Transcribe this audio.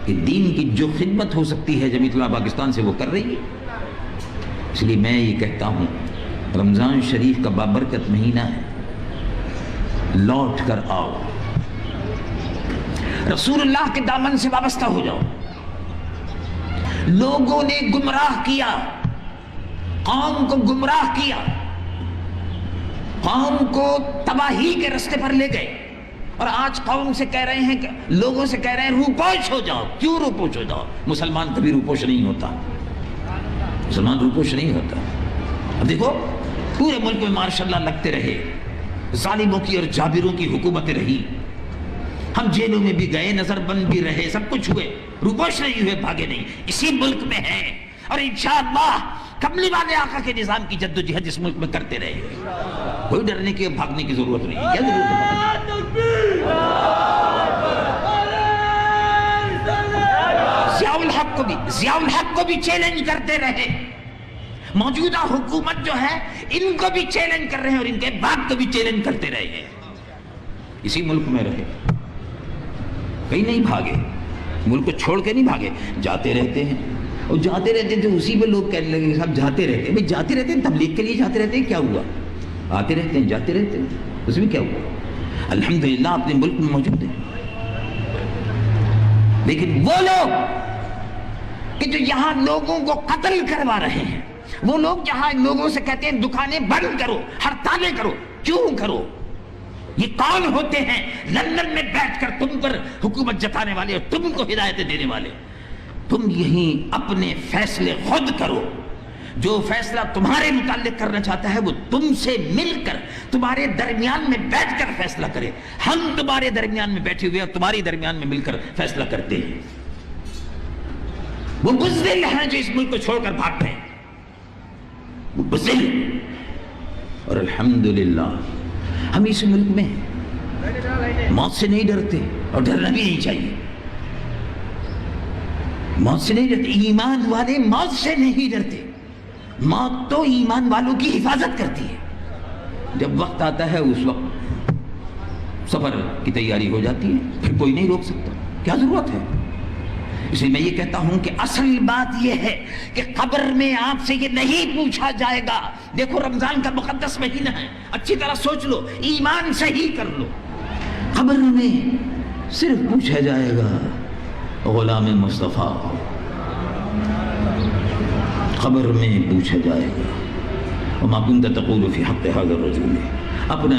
کہ دین کی جو خدمت ہو سکتی ہے جمعیت علماء پاکستان سے وہ کر رہی ہے. اس لیے میں یہ کہتا ہوں رمضان شریف کا بابرکت مہینہ ہے، لوٹ کر آؤ، رسول اللہ کے دامن سے وابستہ ہو جاؤ. لوگوں نے گمراہ کیا، قوم کو گمراہ کیا، قوم کو تباہی کے رستے پر لے گئے، اور آج قوم سے کہہ رہے ہیں کہ لوگوں سے کہہ رہے ہیں روپوش ہو جاؤ. کیوں روپوش ہو جاؤ؟ مسلمان کبھی روپوش نہیں ہوتا، مسلمان روپوش نہیں ہوتا. اب دیکھو پورے ملک میں ماشاءاللہ لگتے رہے، ظالموں کی اور جابروں کی حکومتیں رہی، ہم جیلوں میں بھی گئے، نظر بند بھی رہے، سب کچھ ہوئے، روپوش نہیں ہوئے، بھاگے نہیں. اسی ملک میں ہیں اور انشاءاللہ کملی والے آقا کے نظام کی جد و جہد اس ملک میں کرتے رہے. کوئی ڈرنے کی بھاگنے کی ضرورت نہیں. کیا ضرورت ہے؟ ضیاء الحق کو بھی چیلنج کرتے رہے. موجودہ حکومت جو ہے ان کو بھی چیلنج کر رہے ہیں اور ان کے باپ کو بھی چیلنج کرتے رہے ہیں. اسی ملک میں رہے، کہیں نہیں بھاگے، ملک کو چھوڑ کے نہیں بھاگے، جاتے رہتے ہیں. اور جاتے رہتے ہیں تو اسی پہ لوگ کہنے لگے صاحب جاتے رہتے ہیں. بھئی جاتے رہتے ہیں، تبلیغ کے لیے جاتے رہتے ہیں، کیا ہوا؟ آتے رہتے ہیں، جاتے رہتے ہیں، اس میں کیا ہوا؟ الحمدللہ اپنے ملک میں موجود ہیں. لیکن وہ لوگ کہ جو یہاں لوگوں کو قتل کروا رہے ہیں، وہ لوگ جہاں لوگوں سے کہتے ہیں دکانیں بند کرو، ہڑتالیں کرو، کیوں کرو؟ یہ کون ہوتے ہیں لندن میں بیٹھ کر تم پر حکومت جتانے والے اور تم کو ہدایتیں دینے والے؟ تم یہیں اپنے فیصلے خود کرو. جو فیصلہ تمہارے متعلق کرنا چاہتا ہے وہ تم سے مل کر تمہارے درمیان میں بیٹھ کر فیصلہ کرے. ہم تمہارے درمیان میں بیٹھے ہوئے اور تمہاری درمیان میں مل کر فیصلہ کرتے ہیں. وہ بزدل ہیں جو اس ملک کو چھوڑ کر بھاگ گئے، وہ بزدل. اور الحمدللہ ہم اس ملک میں موت سے نہیں ڈرتے اور ڈرنا بھی نہیں چاہیے. موت سے نہیں ڈرتے، ایمان والے موت سے نہیں ڈرتے. موت تو ایمان والوں کی حفاظت کرتی ہے. جب وقت آتا ہے اس وقت سفر کی تیاری ہو جاتی ہے، پھر کوئی نہیں روک سکتا. کیا ضرورت ہے؟ اس لیے میں یہ کہتا ہوں کہ اصل بات یہ ہے کہ قبر میں آپ سے یہ نہیں پوچھا جائے گا. دیکھو رمضان کا مقدس مہینہ ہے، اچھی طرح سوچ لو، ایمان صحیح کر لو. قبر میں صرف پوچھا جائے گا غلام مصطفیٰ، قبر میں پوچھا جائے گا وما كنت تقول في حق هذا الرجل. اپنا